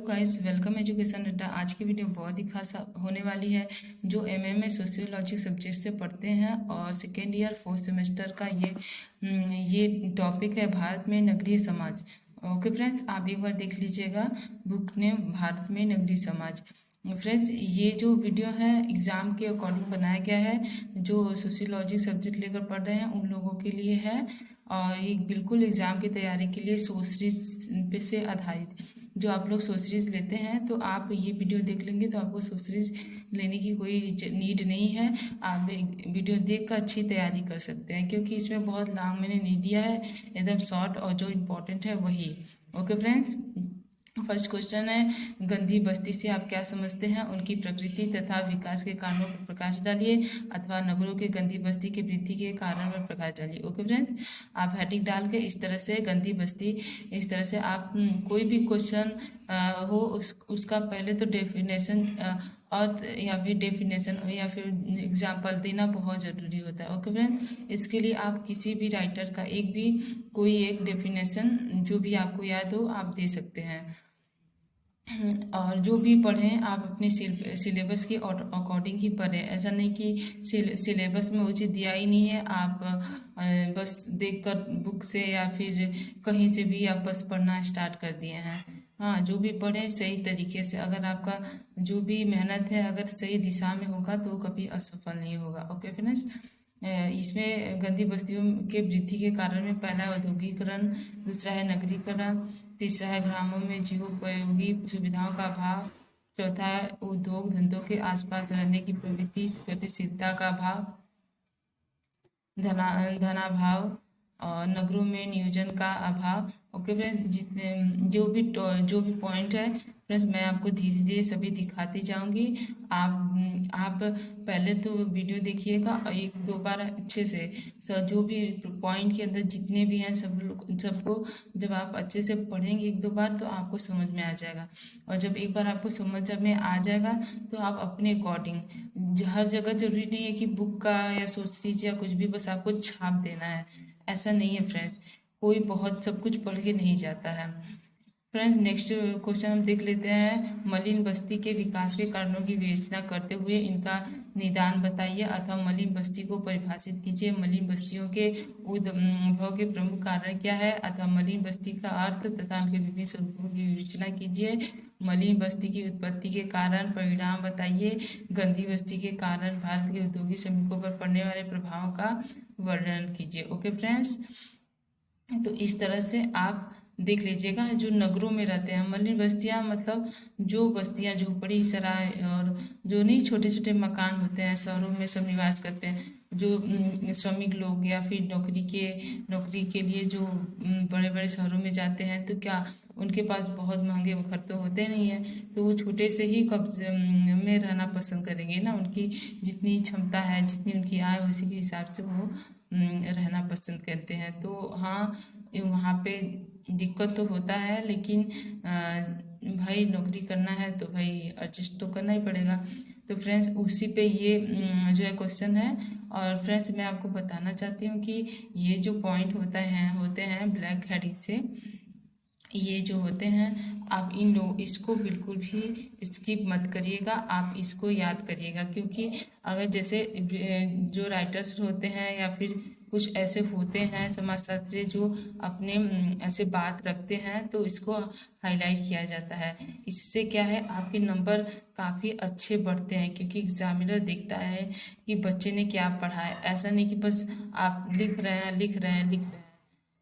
Guys, welcome education अड्डा। आज की वीडियो बहुत ही खास होने वाली है। जो एमए में सोशियोलॉजी सब्जेक्ट से पढ़ते हैं और सेकेंड ईयर फोर्थ सेमेस्टर का ये टॉपिक है भारत में नगरीय समाज। ओके फ्रेंड्स, आप एक बार देख लीजिएगा बुक नेम भारत में नगरीय समाज। फ्रेंड्स, ये जो वीडियो है एग्ज़ाम के अकॉर्डिंग बनाया गया है। जो सोशियोलॉजी सब्जेक्ट लेकर पढ़ रहे हैं उन लोगों के लिए है और ये बिल्कुल एग्ज़ाम की तैयारी के लिए सोच सीरीज पे से आधारित। जो आप लोग सोच सीरीज लेते हैं तो आप ये वीडियो देख लेंगे तो आपको सोच सीरीज लेने की कोई नीड नहीं है। आप वीडियो देख कर अच्छी तैयारी कर सकते हैं क्योंकि इसमें बहुत लॉन्ग मैंने नहीं दिया है, एकदम शॉर्ट और जो इम्पोर्टेंट है वही। ओके फ्रेंड्स, फर्स्ट क्वेश्चन है गंदी बस्ती से आप क्या समझते हैं, उनकी प्रकृति तथा विकास के कारणों पर प्रकाश डालिए अथवा नगरों के गंदी बस्ती के वृद्धि के कारण पर प्रकाश डालिए। ओके फ्रेंड्स, आप हेडिंग डाल के इस तरह से गंदी बस्ती, इस तरह से आप कोई भी क्वेश्चन हो उसका पहले तो डेफिनेशन और या फिर डेफिनेशन या फिर एग्जाम्पल देना बहुत ज़रूरी होता है। ओके फ्रेंड्स, इसके लिए आप किसी भी राइटर का कोई एक डेफिनेशन जो भी आपको याद हो आप दे सकते हैं। और जो भी पढ़ें आप अपने सिलेबस के अकॉर्डिंग ही पढ़ें। ऐसा नहीं कि सिलेबस में वो चीज़ दिया ही नहीं है, आप बस देखकर बुक से या फिर कहीं से भी आप बस पढ़ना स्टार्ट कर दिए हैं। हाँ, जो भी पढ़ें सही तरीके से, अगर आपका जो भी मेहनत है अगर सही दिशा में होगा तो कभी असफल नहीं होगा। ओके फ्रेंड्स, इसमें गंदी बस्तियों के वृद्धि के कारण में पहला है औद्योगिकरण, दूसरा है नगरीकरण, तीसरा है ग्रामों में जीवोपयोगी सुविधाओं का अभाव, चौथा है उद्योग धंधों के आसपास रहने की प्रवृत्ति, गतिशीलता का अभाव, धनाभाव और नगरों में नियोजन का अभाव। ओके फ्रेंड्स, जितने जो भी पॉइंट है फ्रेंड्स मैं आपको धीरे धीरे सभी दिखाती जाऊंगी। आप पहले तो वीडियो देखिएगा और एक दो बार अच्छे से जो भी पॉइंट के अंदर जितने भी हैं सबको जब आप अच्छे से पढ़ेंगे एक दो बार तो आपको समझ में आ जाएगा। और जब एक बार आपको समझ में आ जाएगा तो आप अपने अकॉर्डिंग, हर जगह जरूरी नहीं है कि बुक का या सोच लीजिए या कुछ भी बस आपको छाप देना है, ऐसा नहीं है फ्रेंड्स। कोई बहुत सब कुछ पढ़ के नहीं जाता है। फ्रेंड्स, नेक्स्ट क्वेश्चन हम देख लेते हैं। मलिन बस्ती के विकास के कारणों की विवेचना करते हुए इनका निदान बताइए अथवा मलिन बस्ती को परिभाषित कीजिए। मलिन बस्तियों के उद्भव के प्रमुख कारण क्या है अथवा मलिन बस्ती का अर्थ तथा उनके विभिन्न स्वरूपों की विवेचना कीजिए। मलिन बस्ती की उत्पत्ति के कारण परिणाम बताइए। गंदी बस्ती के कारण भारत के औद्योगिक श्रमिकों पर पड़ने वाले प्रभावों का वर्णन कीजिए। ओके फ्रेंड्स, तो इस तरह से आप देख लीजिएगा। जो नगरों में रहते हैं मलिन बस्तियां मतलब जो बस्तियां झोपड़ी सराय और जो नहीं छोटे छोटे मकान होते हैं शहरों में सब निवास करते हैं, जो श्रमिक लोग या फिर नौकरी के लिए जो बड़े बड़े शहरों में जाते हैं तो क्या उनके पास बहुत महंगे घर तो होते नहीं हैं, तो वो छोटे से ही कब्जे में रहना पसंद करेंगे ना। उनकी जितनी क्षमता है, जितनी उनकी आय उसी के हिसाब से वो रहना पसंद करते हैं। तो हाँ, वहाँ पे दिक्कत तो होता है लेकिन भाई नौकरी करना है तो भाई एडजस्ट तो करना ही पड़ेगा। तो फ्रेंड्स उसी पे ये जो है क्वेश्चन है। और फ्रेंड्स मैं आपको बताना चाहती हूँ कि ये जो पॉइंट होते हैं ब्लैक हेडिंग से ये जो होते हैं आप इसको बिल्कुल भी स्किप मत करिएगा, आप इसको याद करिएगा। क्योंकि अगर जैसे जो राइटर्स होते हैं या फिर कुछ ऐसे होते हैं समाजशास्त्री जो अपने ऐसे बात रखते हैं तो इसको हाईलाइट किया जाता है। इससे क्या है आपके नंबर काफ़ी अच्छे बढ़ते हैं क्योंकि एग्जामिनर देखता है कि बच्चे ने क्या पढ़ा है। ऐसा नहीं कि बस आप लिख रहे हैं।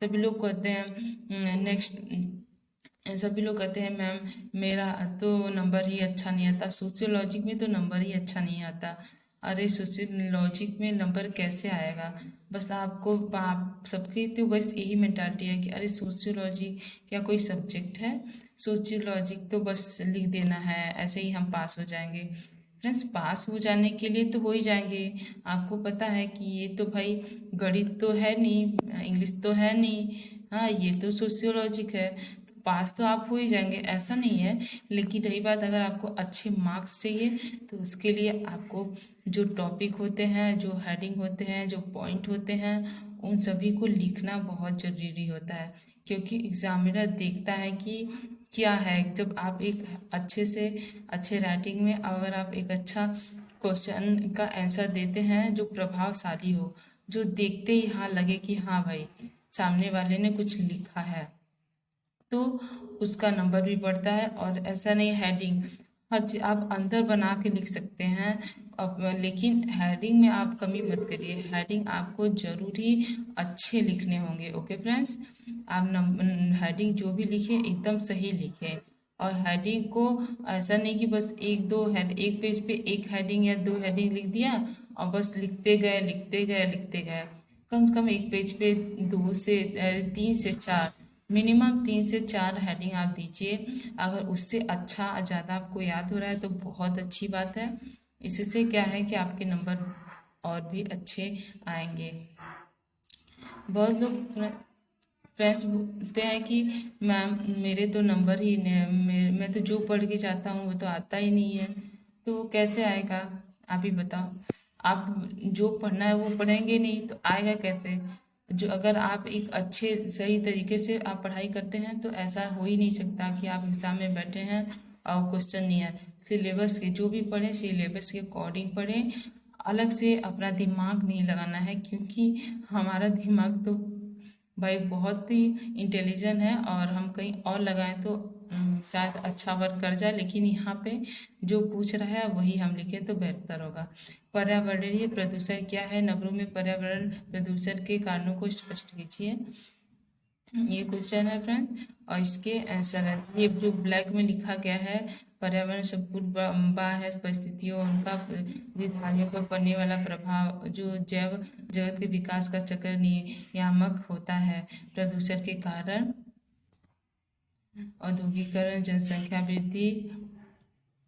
सभी लोग कहते हैं सभी लोग कहते हैं मैम मेरा तो नंबर ही अच्छा नहीं आता, सोशियोलॉजी में तो नंबर ही अच्छा नहीं आता। अरे सोशियोलॉजी में नंबर कैसे आएगा? बस आप सबकी तो बस यही मेंटालिटी है कि अरे सोशियोलॉजी क्या कोई सब्जेक्ट है, सोशियोलॉजी तो बस लिख देना है ऐसे ही हम पास हो जाएंगे। फ्रेंड्स, पास हो जाने के लिए तो हो ही जाएंगे। आपको पता है कि ये तो भाई गणित तो है नहीं, इंग्लिश तो है नहीं, हाँ ये तो सोशियोलॉजिक है, तो पास तो आप हो ही जाएंगे, ऐसा नहीं है। लेकिन रही बात अगर आपको अच्छे मार्क्स चाहिए तो उसके लिए आपको जो टॉपिक होते हैं, जो हेडिंग होते हैं, जो पॉइंट होते हैं उन सभी को लिखना बहुत ज़रूरी होता है। क्योंकि एग्जामिनर देखता है कि क्या है। जब आप एक अच्छे से अच्छे राइटिंग में अगर आप एक अच्छा क्वेश्चन का आंसर देते हैं जो प्रभावशाली हो, जो देखते ही हाँ लगे कि हाँ भाई सामने वाले ने कुछ लिखा है, तो उसका नंबर भी बढ़ता है। और ऐसा नहीं, हेडिंग हर चीज आप अंदर बना के लिख सकते हैं अब, लेकिन हेडिंग में आप कमी मत करिए। हेडिंग आपको जरूरी अच्छे लिखने होंगे। ओके फ्रेंड्स, आप हेडिंग जो भी लिखे एकदम सही लिखें। और हेडिंग को ऐसा नहीं कि बस एक दो हेड, एक पेज पे एक हेडिंग या दो हेडिंग लिख दिया और बस लिखते गए लिखते गए लिखते गए। कम से कम एक पेज पे 3 से 4, मिनिमम 3 से 4 हेडिंग आप दीजिए। अगर उससे अच्छा ज़्यादा आपको याद हो रहा है तो बहुत अच्छी बात है। इससे क्या है कि आपके नंबर और भी अच्छे आएंगे। बहुत लोग फ्रेंड्स बोलते हैं कि मैम मेरे तो नंबर ही मैं तो जो पढ़ के जाता हूँ वो तो आता ही नहीं है, तो कैसे आएगा आप ही बताओ। आप जो पढ़ना है वो पढ़ेंगे नहीं तो आएगा कैसे। जो अगर आप एक अच्छे सही तरीके से आप पढ़ाई करते हैं तो ऐसा हो ही नहीं सकता कि आप एग्जाम में बैठे हैं और क्वेश्चन नहीं है। सिलेबस के जो भी पढ़ें सिलेबस के अकॉर्डिंग पढ़ें। अलग से अपना दिमाग नहीं लगाना है, क्योंकि हमारा दिमाग तो भाई बहुत ही इंटेलिजेंट है और हम कहीं और लगाएं तो शायद अच्छा वर्क कर जाए, लेकिन यहाँ पे जो पूछ रहा है वही हम लिखें तो बेहतर होगा। पर्यावरणीय प्रदूषण क्या है, नगरों में पर्यावरण प्रदूषण के कारणों को स्पष्ट कीजिए। ये क्वेश्चन है फ्रेंड और इसके आंसर है। ये जो ब्लैक में लिखा गया है, पर्यावरण संपूर्ण बाह्य परिस्थितियों उनका निर्धारियों पर पड़ने वाला प्रभाव जो जैव जगत के विकास का चक्र नियामक होता है। प्रदूषण के कारण औद्योगिकरण, जनसंख्या वृद्धि,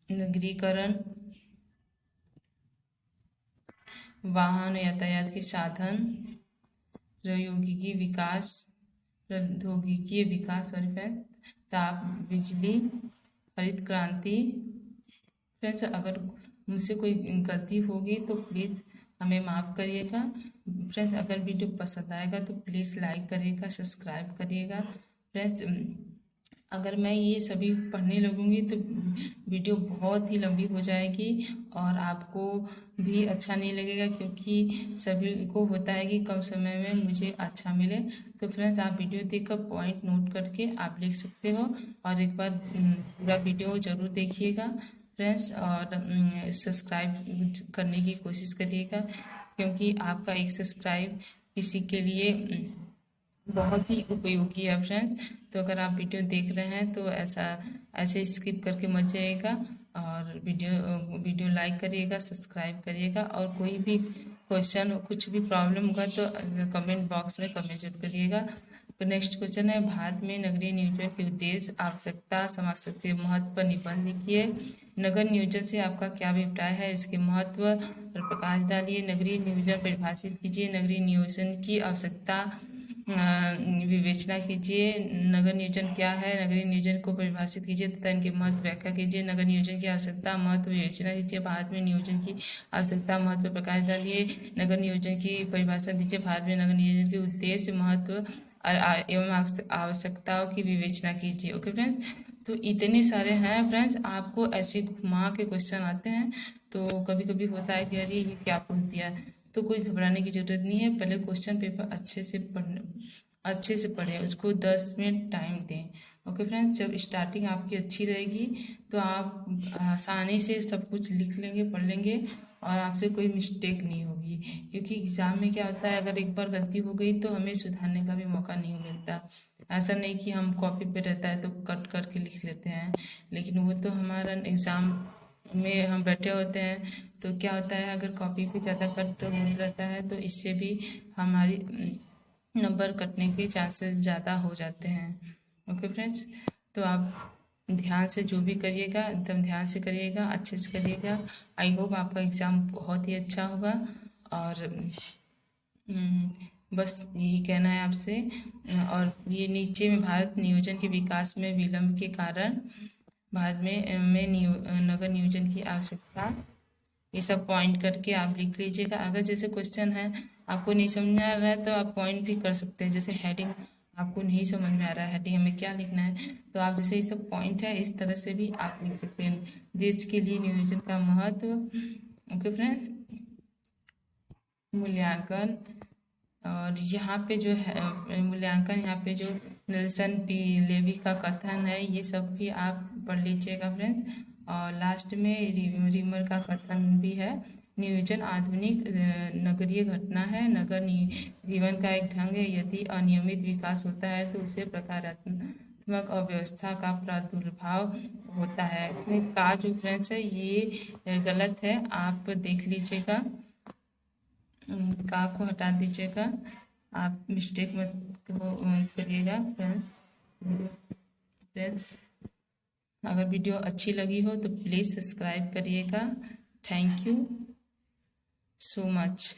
नगरीकरण, वाहन यातायात के साधन, प्रौद्योगिकी विकास और ताप बिजली, हरित क्रांति। फ्रेंड्स अगर मुझसे कोई गलती होगी तो प्लीज़ हमें माफ़ करिएगा। फ्रेंड्स अगर वीडियो पसंद आएगा तो प्लीज़ लाइक करिएगा, सब्सक्राइब करिएगा। फ्रेंड्स अगर मैं ये सभी पढ़ने लगूंगी तो वीडियो बहुत ही लंबी हो जाएगी और आपको भी अच्छा नहीं लगेगा, क्योंकि सभी को होता है कि कम समय में मुझे अच्छा मिले। तो फ्रेंड्स आप वीडियो देखकर पॉइंट नोट करके आप लिख सकते हो और एक बार पूरा वीडियो ज़रूर देखिएगा फ्रेंड्स। और सब्सक्राइब करने की कोशिश करिएगा, क्योंकि आपका एक सब्सक्राइब किसी के लिए बहुत ही उपयोगी है फ्रेंड्स। तो अगर आप वीडियो देख रहे हैं तो ऐसे स्किप करके मत जाइएगा और वीडियो लाइक करिएगा, सब्सक्राइब करिएगा। और कोई भी क्वेश्चन कुछ भी प्रॉब्लम होगा तो कमेंट बॉक्स में कमेंट जरूर करिएगा। तो नेक्स्ट क्वेश्चन है, भारत में नगरीय नियोजन के उद्देश्य, आवश्यकता, समाज के महत्व पर निबंध लिखिए। नगर नियोजन से आपका क्या अभिप्राय है, इसके महत्व पर प्रकाश डालिए। नगरीय नियोजन परिभाषित कीजिए। नगरीय नियोजन की आवश्यकता विवेचना कीजिए। नगर नियोजन क्या है, नगरीय नियोजन को परिभाषित कीजिए तथा इनके महत्व व्याख्या कीजिए। नगर नियोजन की आवश्यकता महत्व विवेचना कीजिए। भारत में नियोजन की आवश्यकता महत्व पर प्रकाश डालिए। नगर नियोजन की परिभाषा दीजिए। भारत में नगर नियोजन के उद्देश्य, महत्व एवं आवश्यकताओं की विवेचना कीजिए। ओके फ्रेंड्स, तो इतने सारे हैं फ्रेंड्स। आपको ऐसे घुमा के क्वेश्चन आते हैं तो कभी कभी होता है कि अरे ये क्या पूछ दिया, तो कोई घबराने की जरूरत नहीं है। पहले क्वेश्चन पेपर अच्छे से पढ़ें, उसको 10 मिनट टाइम दें। ओके फ्रेंड्स, जब स्टार्टिंग आपकी अच्छी रहेगी तो आप आसानी से सब कुछ लिख लेंगे, पढ़ लेंगे और आपसे कोई मिस्टेक नहीं होगी। क्योंकि एग्ज़ाम में क्या होता है, अगर एक बार गलती हो गई तो हमें सुधारने का भी मौका नहीं मिलता। ऐसा नहीं कि हम कॉपी पे रहता है तो कट करके लिख लेते हैं, लेकिन वो तो हमारा एग्ज़ाम में हम बैठे होते हैं तो क्या होता है, अगर कॉपी पे ज़्यादा कट होने रहता है तो इससे भी हमारी नंबर कटने के चांसेस ज़्यादा हो जाते हैं। ओके फ्रेंड्स, तो आप ध्यान से जो भी करिएगा एकदम ध्यान से करिएगा, अच्छे से करिएगा। आई होप आपका एग्ज़ाम बहुत ही अच्छा होगा। और बस यही कहना है आपसे। और ये नीचे में भारत नियोजन के विकास में विलंब के कारण भारत में नगर नियोजन की आवश्यकता, ये सब पॉइंट करके आप लिख लीजिएगा। अगर जैसे क्वेश्चन है आपको नहीं समझ आ रहा है तो आप पॉइंट भी कर सकते हैं। जैसे हेडिंग आपको नहीं समझ में आ रहा है हेडिंग हमें क्या लिखना है, तो आप जैसे ये सब पॉइंट है इस तरह से भी आप लिख सकते हैं। देश के लिए नियोजन का महत्व। ओके फ्रेंड्स, मूल्यांकन। और यहाँ पे जो है मूल्यांकन, यहाँ पे जो नेल्सन पी लेवी का कथन है ये सब भी आप पढ़ लीजिएगा फ्रेंड्स। और लास्ट में रिमर का कथन भी है। नियोजन आधुनिक नगरीय घटना है। नगर जीवन का एक ढंग है। यदि अनियमित विकास होता है तो उसे प्रकारात्मक अव्यवस्था का प्रादुर्भाव होता है। का जो फ्रेंड्स है ये गलत है, आप देख लीजिएगा, का को हटा दीजिएगा, आप मिस्टेक मत करिएगा फ्रेंड्स। अगर वीडियो अच्छी लगी हो तो प्लीज़ सब्सक्राइब करिएगा। Thank you so much.